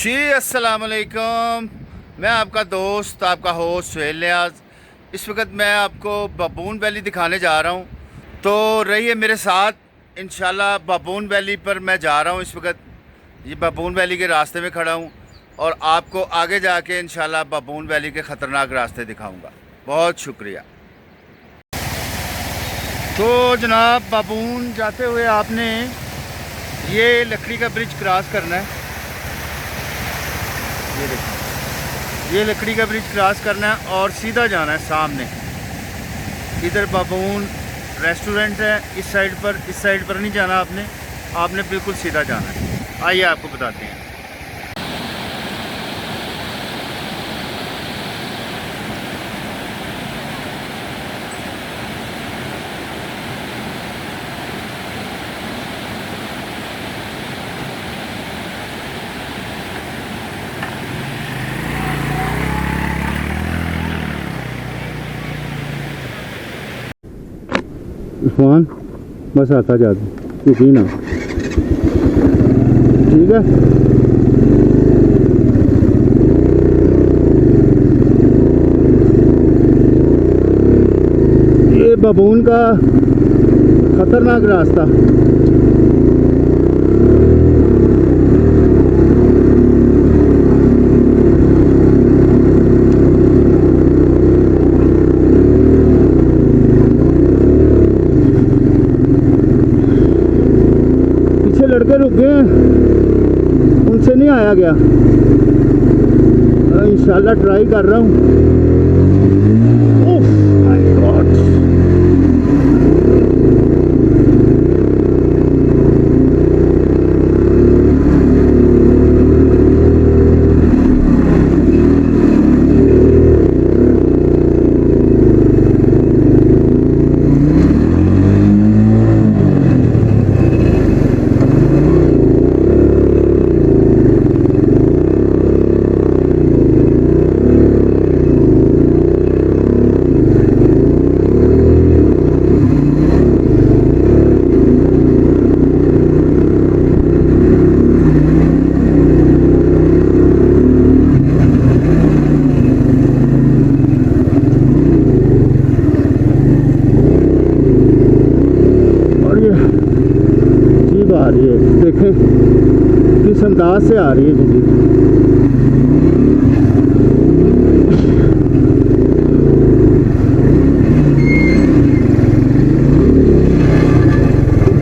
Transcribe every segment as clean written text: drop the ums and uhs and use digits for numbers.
जी अस्सलाम वालेकुम। मैं आपका दोस्त आपका होस्ट सुहेल नियाज़। इस वक्त मैं आपको बाबून वैली दिखाने जा रहा हूँ, तो रहिए मेरे साथ। इंशाल्लाह बाबून वैली पर मैं जा रहा हूँ। इस वक्त ये बाबून वैली के रास्ते में खड़ा हूँ और आपको आगे जाके इंशाल्लाह बाबून वैली के ख़तरनाक रास्ते दिखाऊँगा। बहुत शुक्रिया। तो जनाब, बाबून जाते हुए आपने ये लकड़ी का ब्रिज क्रॉस करना है। ये देखिए, ये लकड़ी का ब्रिज क्रॉस करना है और सीधा जाना है सामने। इधर बाबून रेस्टोरेंट है, इस साइड पर नहीं जाना आपने बिल्कुल सीधा जाना है। आइए आपको बताते हैं। इरफान बस आता जा तू ना, ठीक है। ये बाबून का खतरनाक रास्ता। लड़के रुक गए, उनसे नहीं आया गया। इंशाल्लाह ट्राई कर रहा हूँ। ओह माय गॉड, आ रही है, देखें किस अंदाज से आ रही है जी।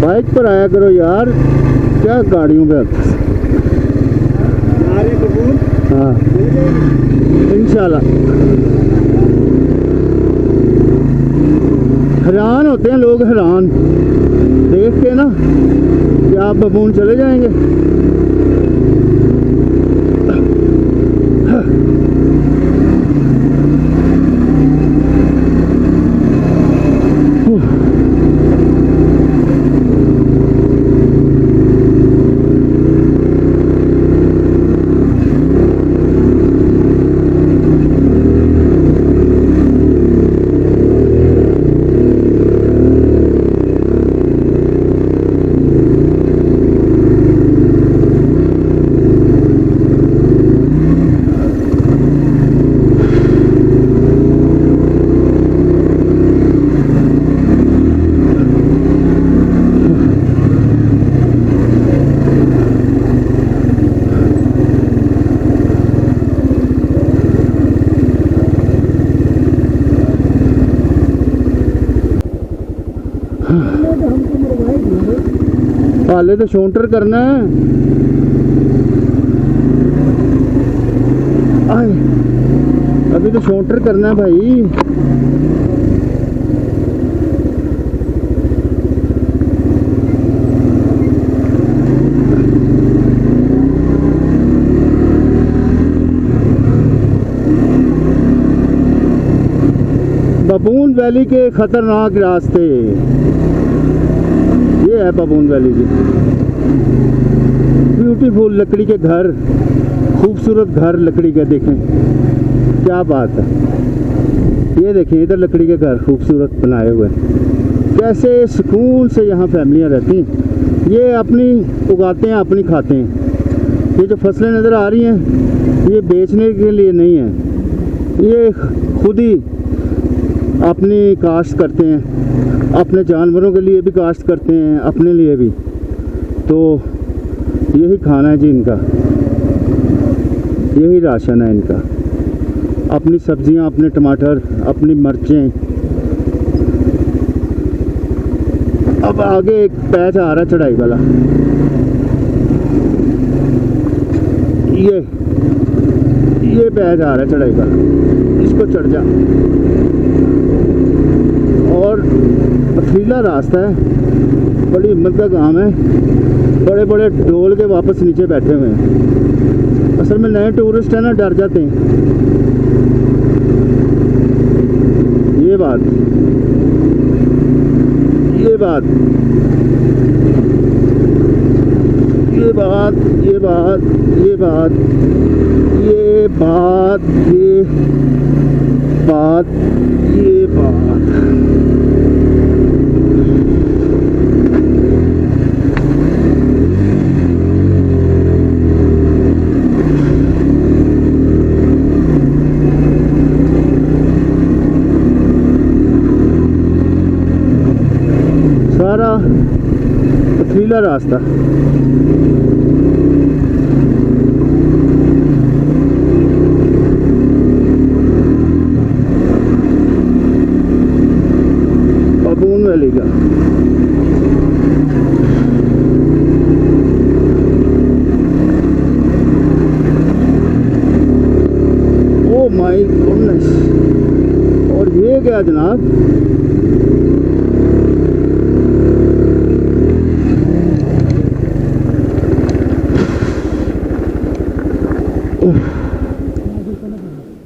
बाइक पर आया करो यार, क्या गाड़ियों पे। हाँ इंशाल्लाह। हैरान होते हैं लोग, हैरान देख के ना कि आप बाबून चले जाएंगे। हाले तो शोंटर करना है। आए, अभी तो शोंटर करना है भाई। बाबून वैली के खतरनाक रास्ते, ये है बाबून वैली जी। ब्यूटीफुल लकड़ी के घर, खूबसूरत घर लकड़ी के, देखें क्या बात है। ये देखें इधर लकड़ी के घर खूबसूरत बनाए हुए, कैसे सुकून से यहाँ फैमिलियाँ रहती हैं। ये अपनी उगाते हैं, अपनी खाते हैं। ये जो फसलें नज़र आ रही हैं ये बेचने के लिए नहीं है, ये खुद ही अपनी काश्त करते हैं, अपने जानवरों के लिए भी काश्त करते हैं, अपने लिए भी। तो यही खाना है जी इनका, यही राशन है इनका। अपनी सब्जियां, अपने टमाटर, अपनी मिर्चें। अब आगे एक पैच आ रहा है चढ़ाई वाला, ये पैच आ रहा है चढ़ाई वाला, इसको चढ़ जा। और पथरीला रास्ता है, बड़ी हिम्मत का काम है। बड़े बड़े डोल के वापस नीचे बैठे हुए हैं। असल में नए टूरिस्ट है ना, डर जाते हैं। ये बात ये बात ये बात ये बात ये बात ये बात ये बात ये बात सारा पथरीला रास्ता। बाबून वैली का ओ माय गुडनेस। और ये क्या जनाब,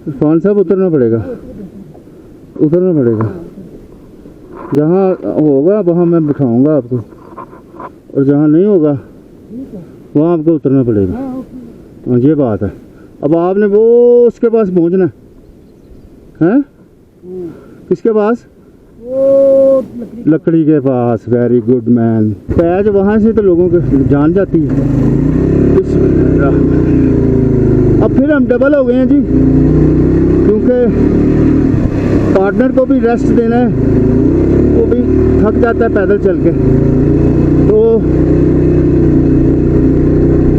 इरफान साहब उतरना पड़ेगा, उतरना पड़ेगा। जहाँ होगा वहाँ मैं बिठाऊंगा आपको, और जहाँ नहीं होगा वहाँ आपको उतरना पड़ेगा। हाँ ये बात है। अब आपने वो उसके पास पहुँचना है, किसके पास? लकड़ी के पास। Very good man. पैच वहाँ से तो लोगों के जान जाती है। अब फिर हम डबल हो गए हैं जी, क्योंकि पार्टनर को भी रेस्ट देना है, वो भी थक जाता है पैदल चल के। तो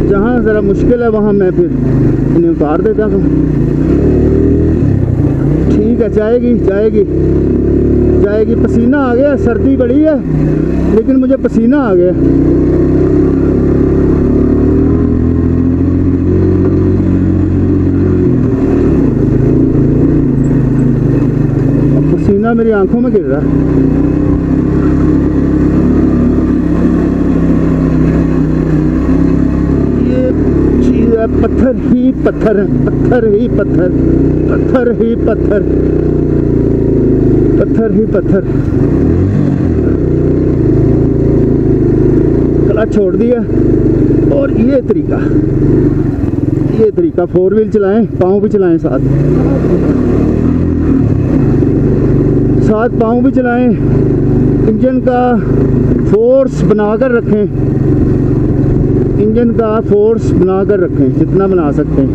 जहाँ ज़रा मुश्किल है वहाँ मैं फिर इन्हें उतार देता हूँ। ठीक है, जाएगी जाएगी जाएगी। पसीना आ गया, सर्दी बड़ी है लेकिन मुझे पसीना आ गया। पसीना मेरी आंखों में गिर रहा है। ये चीज है, पत्थर ही पत्थर है, पत्थर ही पत्थर, पत्थर ही पत्थर, पत्थर ही पत्थर। क्लच छोड़ दिया। और ये तरीका 4 व्हील चलाएं, पाँव भी चलाएं, साथ पाँव भी चलाएं। इंजन का फोर्स बनाकर रखें, इंजन का फोर्स बनाकर रखें जितना बना सकते हैं।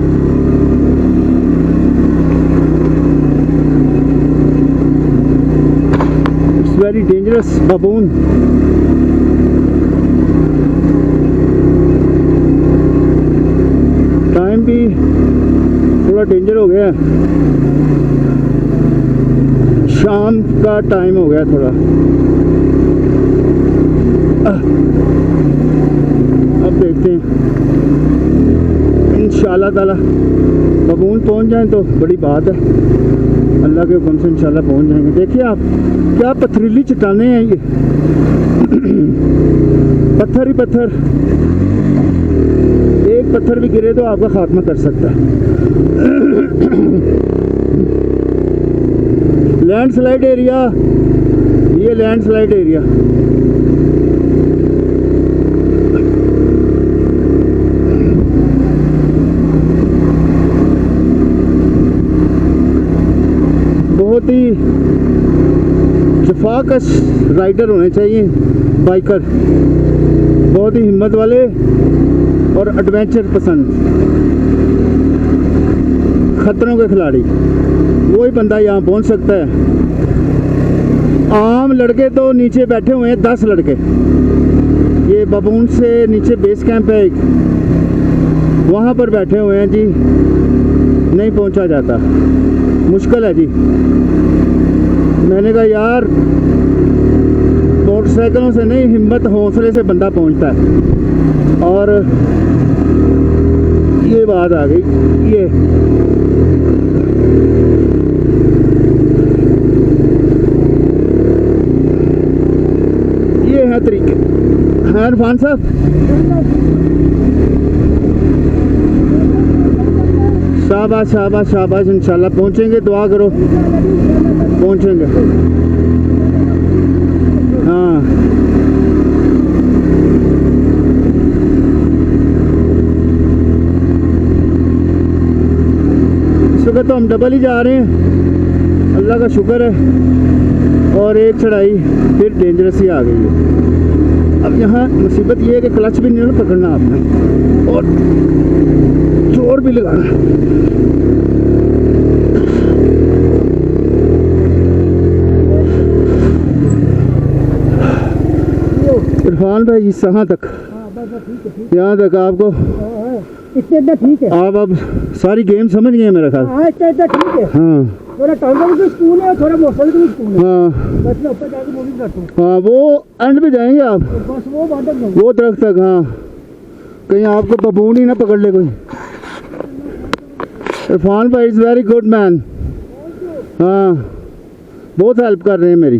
It's very dangerous baboon. Time भी थोड़ा डेंजर हो गया है, शाम का टाइम हो गया थोड़ा। अब देखते हैं, इंशाल्लाह ताला बाबून पहुंच जाएं तो बड़ी बात है। अल्लाह के हुक्म से इंशाल्लाह पहुंच जाएंगे। देखिए आप, क्या पथरीली चट्टानें हैं ये। पत्थर ही पत्थर, एक पत्थर भी गिरे तो आपका खात्मा कर सकता है। लैंडस्लाइड एरिया, ये लैंडस्लाइड एरिया। बहुत ही जफाकश राइडर होने चाहिए, बाइकर, बहुत ही हिम्मत वाले और एडवेंचर पसंद, खतरों के खिलाड़ी, वही बंदा यहाँ पहुँच सकता है। आम लड़के तो नीचे बैठे हुए हैं, 10 लड़के। ये बबून से नीचे बेस कैंप है एक, वहाँ पर बैठे हुए हैं जी। नहीं पहुँचा जाता, मुश्किल है जी। मैंने कहा यार मोटरसाइकिलों से नहीं, हिम्मत हौसले से बंदा पहुँचता है। और ये बात आ गई। ये है तरीके हैं इरफान साहब। शाबाश शाबाश शाबाश, इंशाल्लाह पहुँचेंगे, दुआ करो पहुँचेंगे। हाँ इस वक्त तो हम डबल ही जा रहे हैं, अल्लाह का शुक्र है। और एक चढ़ाई फिर डेंजरस ही आ गई है। अब यहाँ मुसीबत ये है कि क्लच भी नहीं ना पकड़ना आपने, और जोर भी लगाना। इरफान भाई यहाँ तक, यहाँ तक आपको इतना ठीक है। आप अब सारी गेम समझ गए मेरा ख्याल। हाँ इतना ठीक है। हाँ थोड़ा टांगों में स्कूल है, थोड़ा मोटरसाइकिल में स्कूल है। हाँ बस मैं ऊपर जाके मूविंग करता हूँ। हाँ, वो एंड पे जाएंगे आप, बस वो बात है। वो दरख्त तक। हाँ, कहीं आपको बबून ही ना पकड़ ले कोई। इरफान भाई इज़ वेरी गुड मैन। हाँ, बहुत हेल्प कर रहे हैं मेरी।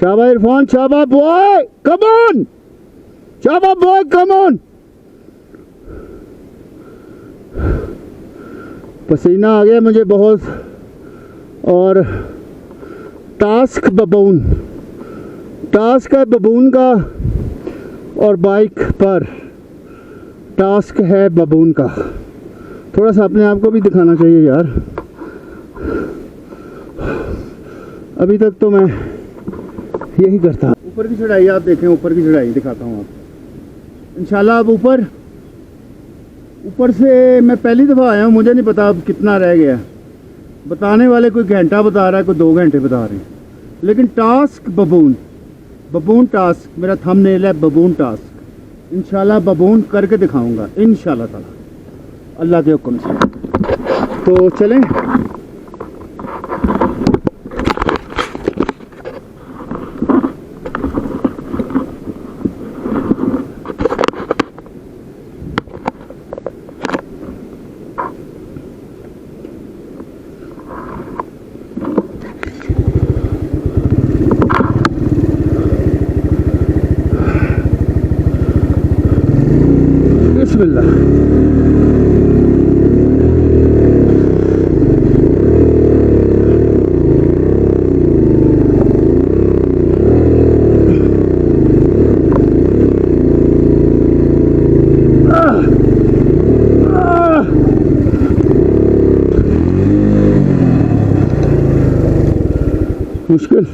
शाबाश इरफान, शाबाश बॉय, कम ऑन, शाबाश बॉय, कम ऑन। पसीना आ गया मुझे बहुत। और टास्क बबून, टास्क है बबून का, और बाइक पर टास्क है बबून का। थोड़ा सा अपने आप को भी दिखाना चाहिए यार। अभी तक तो मैं यही करता। ऊपर की चढ़ाई आप देखें, ऊपर की चढ़ाई दिखाता हूँ आप इंशाल्लाह। अब ऊपर से मैं पहली दफ़ा आया हूँ, मुझे नहीं पता अब कितना रह गया। बताने वाले कोई घंटा बता रहा है, कोई 2 घंटे बता रहे हैं। लेकिन टास्क बबून, बबून टास्क, मेरा थंबनेल है बबून टास्क। इंशाल्लाह बबून करके दिखाऊंगा इंशाल्लाह ताला, अल्लाह के हुक्म से। तो चलें। बिस्मिल्लाह। मुश्किल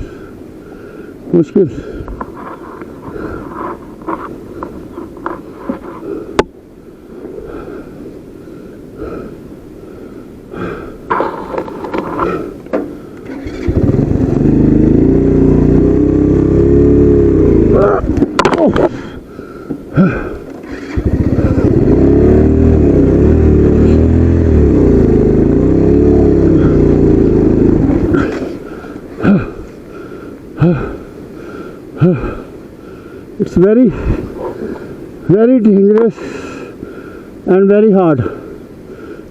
मुश्किल। It's very dangerous and very hard।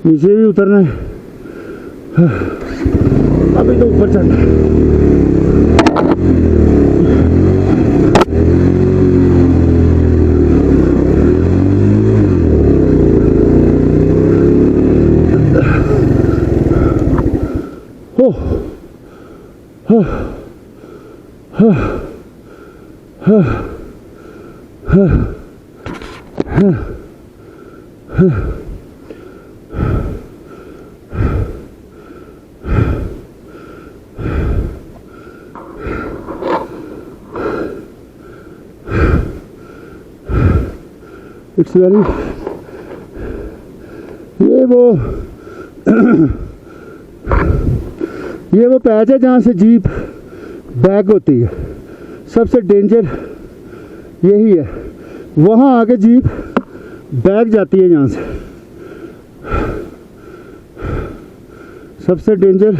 नीचे भी उतरना है, अभी तो ऊपर चढ़ना है। It's very ये वो पैच है जहाँ से जीप बैक होती है। सबसे डेंजर यही है, वहाँ आके जीप बैक जाती है यहाँ से। सबसे डेंजर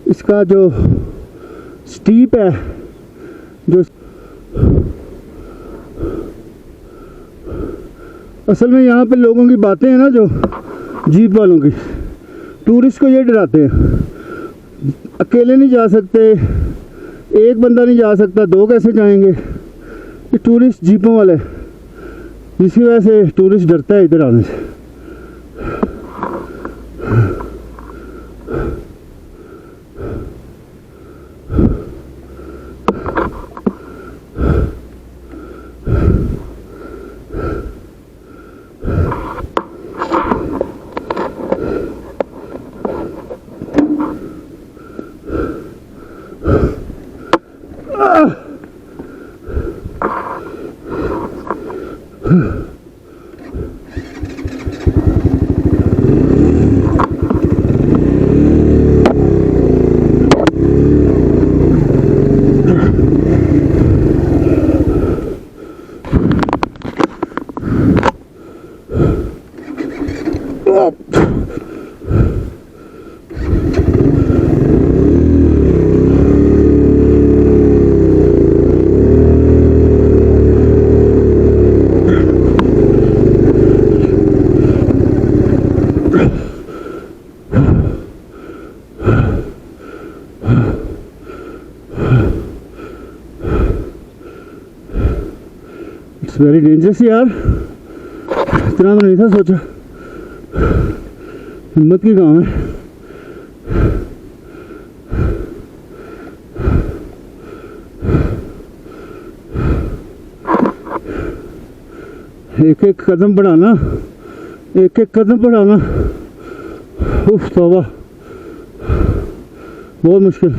इसका जो स्टीप है, जो असल में यहाँ पे लोगों की बातें हैं ना, जो जीप वालों की, टूरिस्ट को ये डराते हैं। अकेले नहीं जा सकते, एक बंदा नहीं जा सकता, दो कैसे जाएंगे? ये टूरिस्ट जीपों वाले, इसी वजह से टूरिस्ट डरता है इधर आने से। इट्स वेरी डेंजरस यार, इतना तो नहीं था सोचा। हिम्मत की काम है। एक एक कदम बढ़ाना, एक एक कदम बढ़ाना, उफ तौबा, बहुत मुश्किल।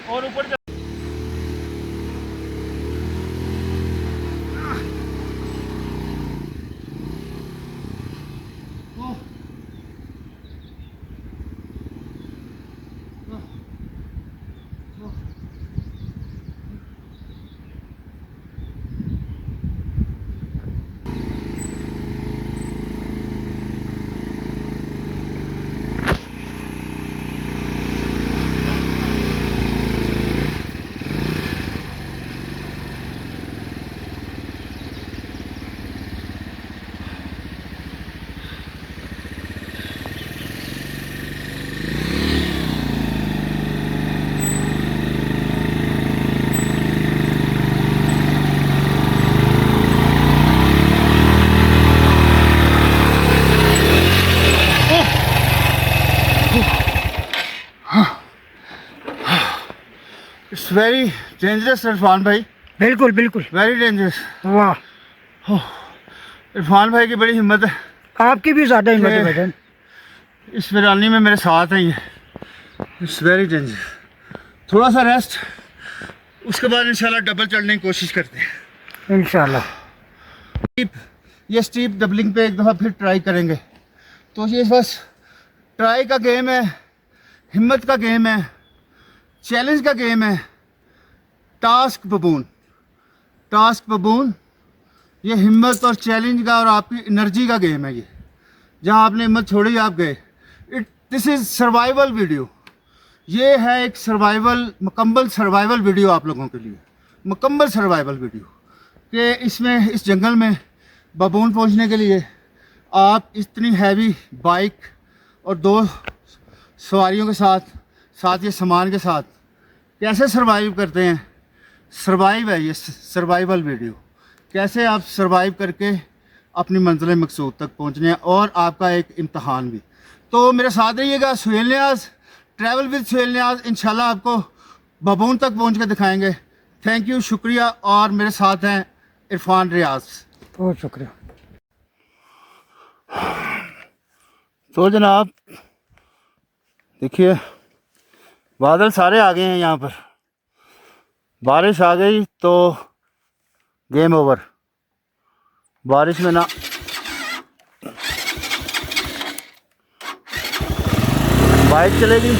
और ऊपर इट्स वेरी डेंजरस इरफान भाई, बिल्कुल बिल्कुल। Very dangerous. वाह, इरफान भाई की बड़ी हिम्मत है, आपकी भी ज़्यादा हिम्मत है ये- भाईजान। इस वीरानी में मेरे साथ है ये। It's very dangerous. थोड़ा सा रेस्ट, उसके बाद इंशाल्लाह डबल चढ़ने की कोशिश करते हैं। इंशाल्लाह। ये स्टीप डबलिंग पे एक दफ़ा फिर ट्राई करेंगे। तो ये बस ट्राई का गेम है, हिम्मत का गेम है, चैलेंज का गेम है। टास्क बबून, टास्क बबून, ये हिम्मत और चैलेंज का और आपकी एनर्जी का गेम है। ये जहाँ आपने हिम्मत छोड़ी आप गए। This is survival video. ये है एक सर्वाइवल, मुकम्मल सर्वाइवल वीडियो आप लोगों के लिए, मुकम्मल सर्वाइवल वीडियो कि इसमें इस जंगल में बबून पहुंचने के लिए आप इतनी हैवी बाइक और 2 सवारियों के साथ ये सामान के साथ कैसे सरवाइव करते हैं। सरवाइव है ये, सर्वाइवल वीडियो। कैसे आप सरवाइव करके अपनी मंजिल मकसूद तक पहुंचने हैं, और आपका एक इम्तहान भी। तो मेरे साथ रहिएगा। सुहेल नियाज़, ट्रैवल विद सुहेल नियाज़, इंशाल्लाह आपको बबून तक पहुंच के दिखाएंगे। थैंक यू, शुक्रिया। और मेरे साथ हैं इरफान रियाज। बहुत शुक्रिया। तो जनाब देखिए, बादल सारे आ गए हैं यहाँ पर। बारिश आ गई तो गेम ओवर। बारिश में ना बाइक चलेगी,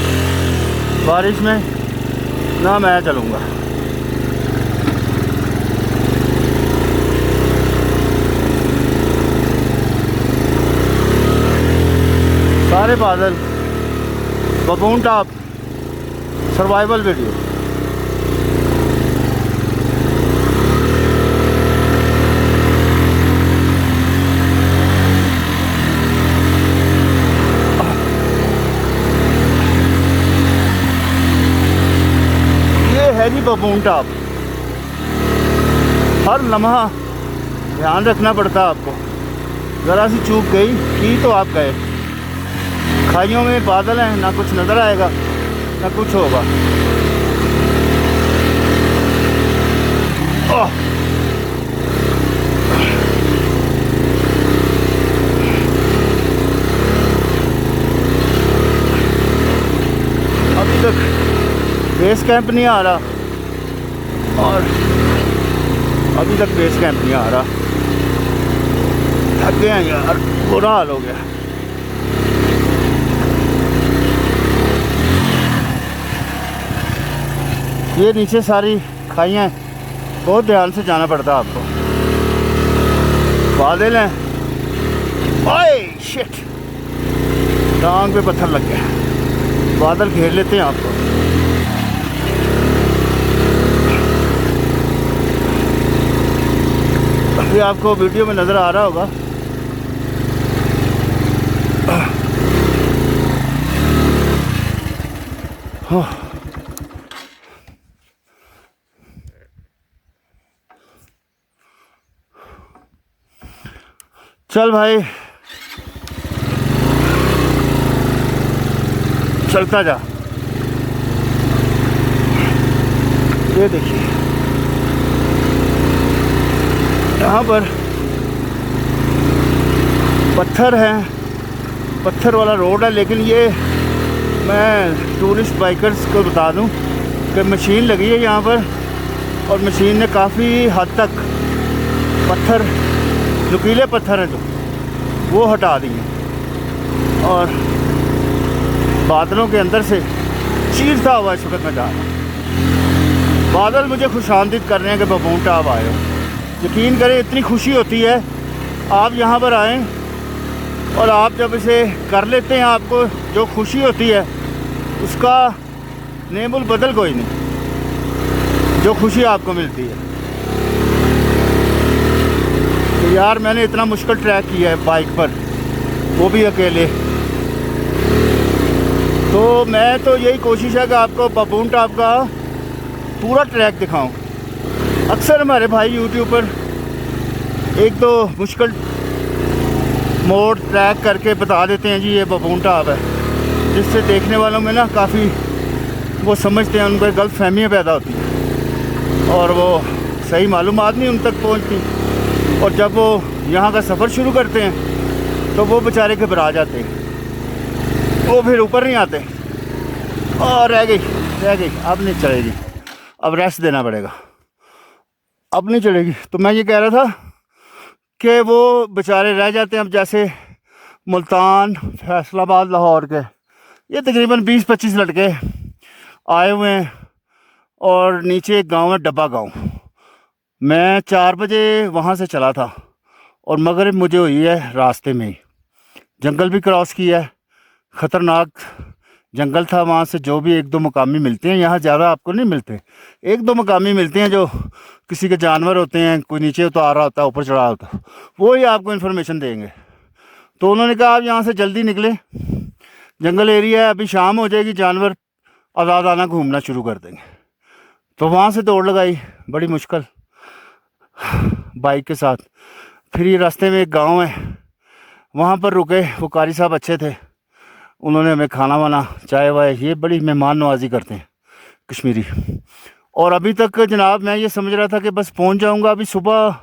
बारिश में ना मैं चलूँगा। सारे बादल, बबून टॉप, सर्वाइवल वीडियो। ये है जी बबून टॉप। हर लम्हा ध्यान रखना पड़ता है आपको। ज़रा सी चूक गई की तो आप गए। खाइयों में बादल हैं, ना कुछ नज़र आएगा ना कुछ होगा। अभी तक बेस कैंप नहीं आ रहा, और अभी तक बेस कैंप नहीं आ रहा। थक गए हैं यार, बुरा हाल हो गया। ये नीचे सारी खाइयाँ हैं, बहुत ध्यान से जाना पड़ता है आपको। बादल हैं, ओए शिट, टांग पे पत्थर लग गया। बादल घेर लेते हैं आपको। अभी आपको वीडियो में नज़र आ रहा होगा, चल भाई चलता जा। ये देखिए यहाँ पर पत्थर हैं, पत्थर वाला रोड है, लेकिन ये मैं टूरिस्ट बाइकर्स को बता दूं कि मशीन लगी है यहाँ पर, और मशीन ने काफ़ी हद तक पत्थर, नुकीले पत्थर हैं जो वो हटा दिए, और बादलों के अंदर से चीरता हुआ इस वक्त मैं जा रहा हूँ। बादल मुझे खुशामदीद कर रहे हैं कि बबून टाप आए हो। यकीन करें, इतनी खुशी होती है आप यहाँ पर आएँ, और आप जब इसे कर लेते हैं, आपको जो खुशी होती है उसका नेमुल बदल कोई नहीं, जो खुशी आपको मिलती है। तो यार मैंने इतना मुश्किल ट्रैक किया है बाइक पर, वो भी अकेले। तो मैं तो यही कोशिश है कि आपको बबून टाप का पूरा ट्रैक दिखाऊं। अक्सर हमारे भाई यूट्यूब पर एक दो मुश्किल मोड़ ट्रैक करके बता देते हैं जी ये बबून टाप है, जिससे देखने वालों में ना काफ़ी वो समझते हैं, उनको एक गलत फहमियाँ पैदा होती हैं और वो सही मालूमात नहीं उन तक पहुंचती। और जब वो यहाँ का सफ़र शुरू करते हैं तो वो बेचारे घबरा जाते हैं, वो फिर ऊपर नहीं आते। और रह गई, अब नहीं चलेगी, अब रेस्ट देना पड़ेगा, अब नहीं चलेगी। तो मैं ये कह रहा था कि वो बेचारे रह जाते हैं। अब जैसे मुल्तान, फैसलाबाद, लाहौर के ये तकरीबन 20-25 लड़के आए हुए हैं, और नीचे एक गांव है डब्बा गांव। मैं 4 बजे वहाँ से चला था, और मगरिब मुझे हुई है रास्ते में ही। जंगल भी क्रॉस किया है, ख़तरनाक जंगल था। वहाँ से जो भी 1-2 मकामी मिलते हैं, यहाँ ज़्यादा आपको नहीं मिलते, 1-2 मकामी मिलते हैं जो किसी के जानवर होते हैं, कोई नीचे उतार रहा होता है, ऊपर चढ़ा होता है, वो ही आपको इन्फॉर्मेशन देंगे। तो उन्होंने कहा आप यहाँ से जल्दी निकले, जंगल एरिया है, अभी शाम हो जाएगी, जानवर आज़ाद आना घूमना शुरू कर देंगे। तो वहाँ से दौड़ लगाई बड़ी मुश्किल बाइक के साथ। फिर ये रास्ते में एक गांव है, वहाँ पर रुके। वो कारी साहब अच्छे थे, उन्होंने हमें खाना वाना, चाय वाय, ये बड़ी मेहमान नवाजी करते हैं कश्मीरी। और अभी तक जनाब मैं ये समझ रहा था कि बस पहुँच जाऊँगा। अभी सुबह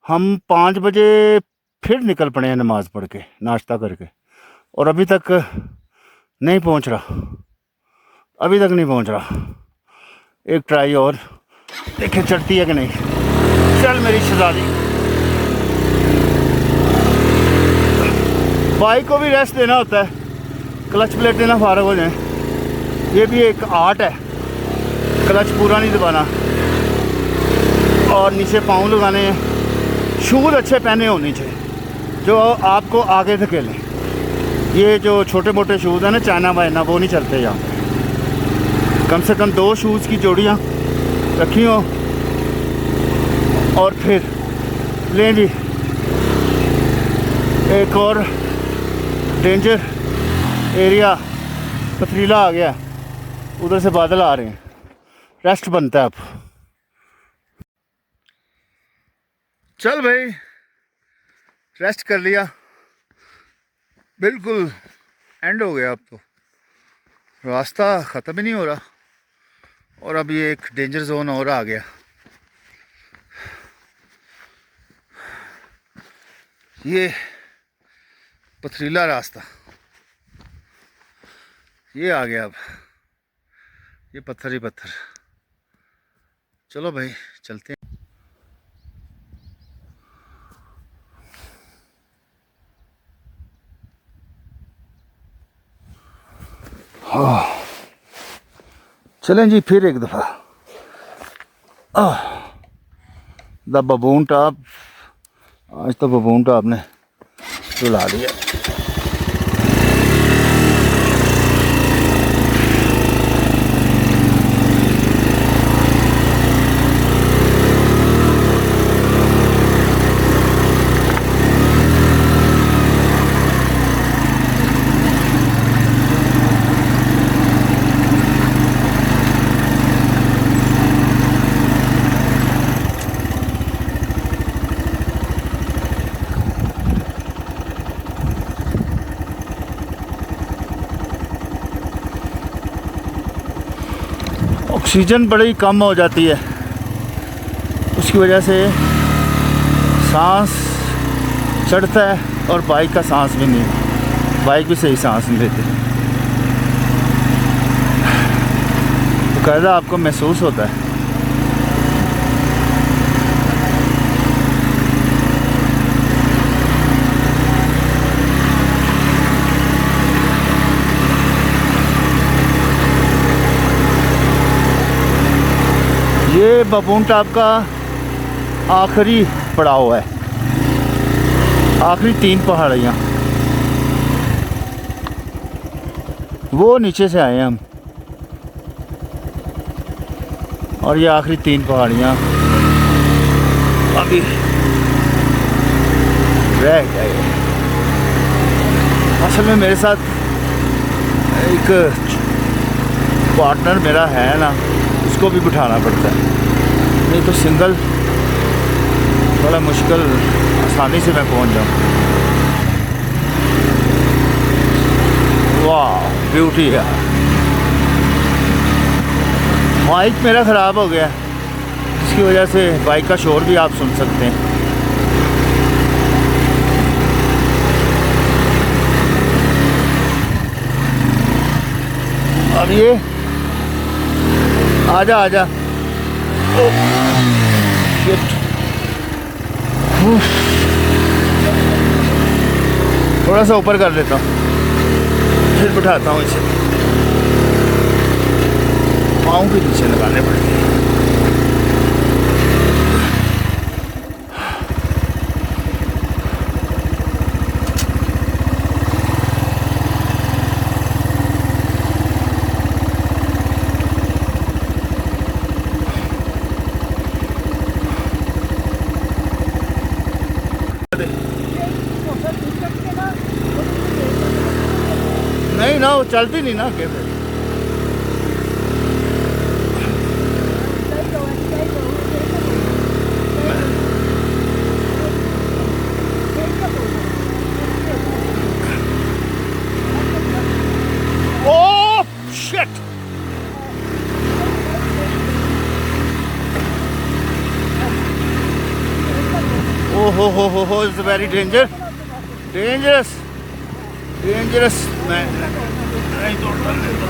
हम 5 बजे फिर निकल पड़े हैं नमाज़ पढ़ के, नाश्ता करके, और अभी तक नहीं पहुँच रहा, अभी तक नहीं पहुँच रहा। एक ट्राई और देखे चढ़ती है कि नहीं। चल मेरी शहजादी, बाइक को भी रेस्ट देना होता है, क्लच प्लेटें ना फारग हो जाएं, ये भी एक आर्ट है। क्लच पूरा नहीं दबाना, और नीचे पाँव लगाने हैं। शूज़ अच्छे पहने होने चाहिए जो आपको आगे धकेलें। ये जो छोटे मोटे शूज़ हैं ना, चाइना वाइना, वो नहीं चलते यहाँ पे। कम से कम 2 शूज़ की जोड़ियाँ रखी हो। और फिर लें जी, एक और डेंजर एरिया पथरीला आ गया, उधर से बादल आ रहे हैं, रेस्ट बनता है अब। चल भाई, रेस्ट कर लिया, बिल्कुल एंड हो गया। अब तो रास्ता ख़त्म ही नहीं हो रहा, और अब ये एक डेंजर जोन और आ गया। ये पथरीला रास्ता ये आ गया, अब ये पत्थर ही पत्थर। चलो भाई चलते हैं। चलें जी फिर एक दफ़ा। द बबून टाप, आज तो बबून टाप ने रुला दिया। ऑक्सीजन बड़ी कम हो जाती है, उसकी वजह से सांस चढ़ता है और बाइक का सांस भी नहीं। बाइक भी सही सांस नहीं लेती। तो कहता आपको महसूस होता है। ये बबून टॉप का आखिरी पड़ाव है, आखिरी 3 पहाड़ियाँ। वो नीचे से आए हैं हम, और ये आखिरी 3 पहाड़ियाँ अभी रह गए। असल में मेरे साथ एक पार्टनर मेरा है ना, उसको भी बिठाना पड़ता है, नहीं तो सिंगल बड़ा मुश्किल, आसानी से मैं पहुंच जाऊँ। वाह ब्यूटी है। माइक मेरा ख़राब हो गया, जिसकी वजह से बाइक का शोर भी आप सुन सकते हैं। अब ये आजा आजा। Oh shit. थोड़ा सा ऊपर कर लेता हूँ, फिर बिठाता हूँ इसे। पाँव भी नीचे लगाने पड़ते हैं। नहीं ना, वो चलती नहीं ना आगे फिर। Oh shit. ओह हो, इट्स वेरी डेंजरस मैं नहीं तोड़ लेता।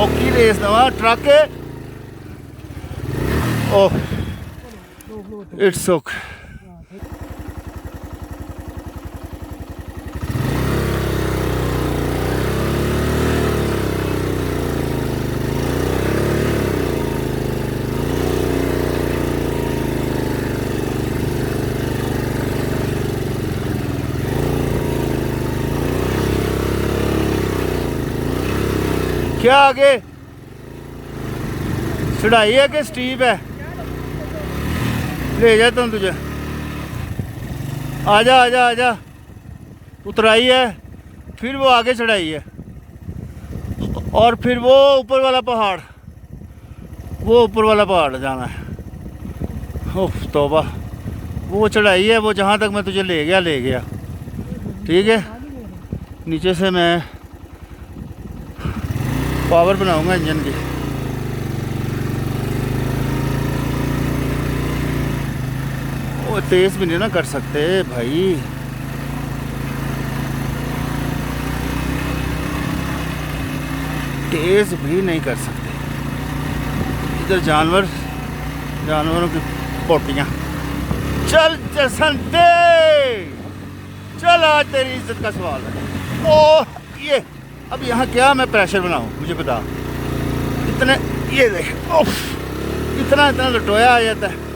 ओकी रेस नवा ट्रक है। Oh it's okay. क्या आगे चढ़ाई है कि स्टीप है? ले जाता हूँ तुझे। आजा आजा आजा। उतराई है, फिर वो आगे चढ़ाई है, और फिर वो ऊपर वाला पहाड़ जाना है। ओह तौबा। वो चढ़ाई है, वो जहाँ तक मैं तुझे ले गया। ठीक है, नीचे से मैं पावर बनाऊंगा इंजन की। वो तेज़ भी नहीं ना कर सकते भाई। तेज़ भी नहीं कर सकते। इधर जानवरों की पोटियाँ। चल जसंते, चल आज तेरी इज्जत का सवाल है। ओह ये अब यहाँ क्या मैं प्रेशर बनाऊँ, मुझे बता। इतने ये देख, इतना लटोया आ जाता है।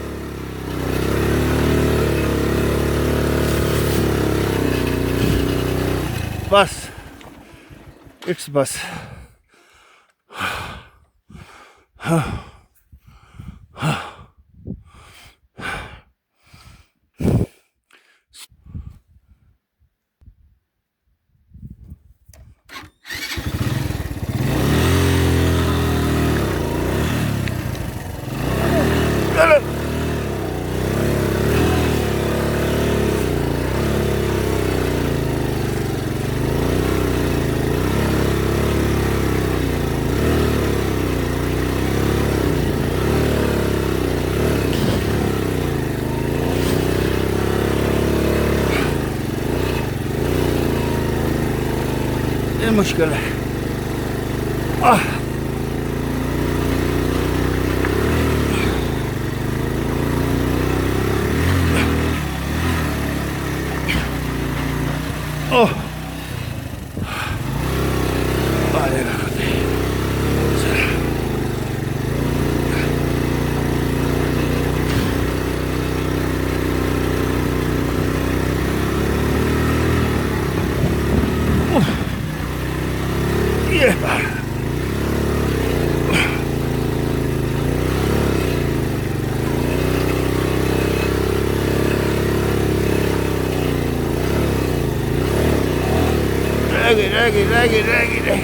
बस इट्स बस। ये मुश्किल है। ओह ये रह गई।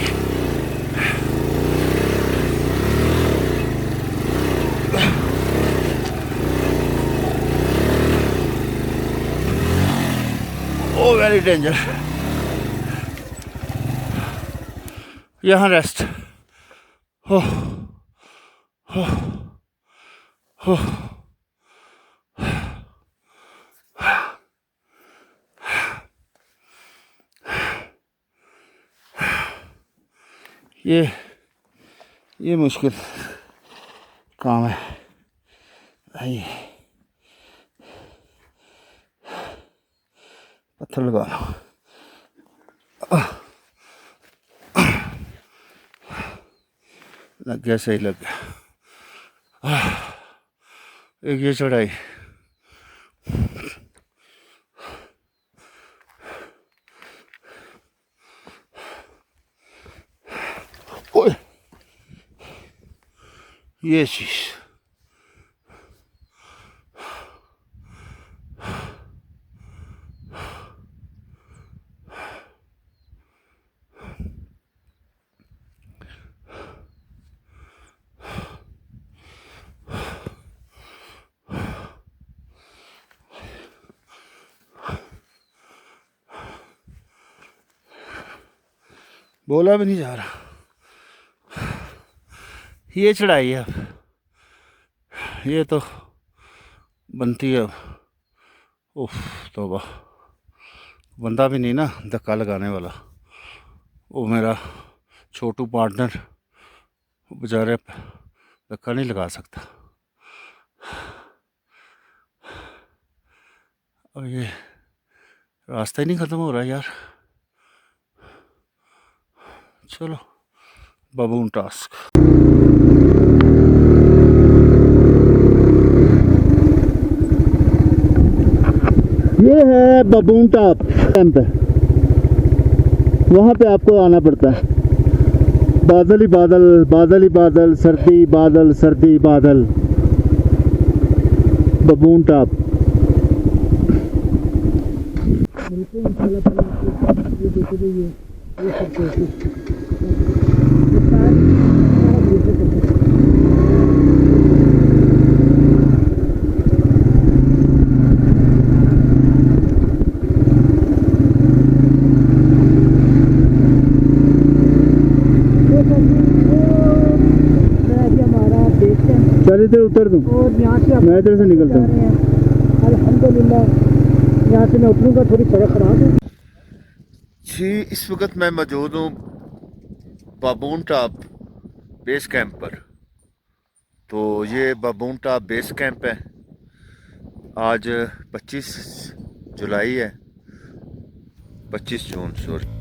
ओ वेरी डेंजर। यहाँ रेस्ट हो हो हो। ये मुश्किल काम है भाई। पत्थर लगा लो। लग गया, सही लग गया। एक ये चढ़ाई, ओए ये चीज बोला भी नहीं जा रहा। ये चढ़ाई है अब, ये तो बनती है अब। उफ तौबा, बंदा भी नहीं ना धक्का लगाने वाला। वो मेरा छोटू पार्टनर बेचारे धक्का नहीं लगा सकता। और ये रास्ता ही नहीं ख़त्म हो रहा यार। चलो बबून टास्क। ये है बबून टॉप कैंप है, वहाँ पे आपको आना पड़ता है। बादल ही बादल, बादल ही बादल, सर्दी बादल, सर्दी बादल। बबून टॉप। चल इधर उतर दूँ और यहाँ से मैं इधर से निकलता हूँ। अल्हम्दुलिल्लाह यहाँ से मैं उतरूँगा, थोड़ी सड़क खराब है जी। इस वक्त मैं मौजूद हूँ बबून टॉप बेस कैंप पर। तो ये बबून टॉप बेस कैंप है। आज 25 जुलाई है, 25 जून सॉरी।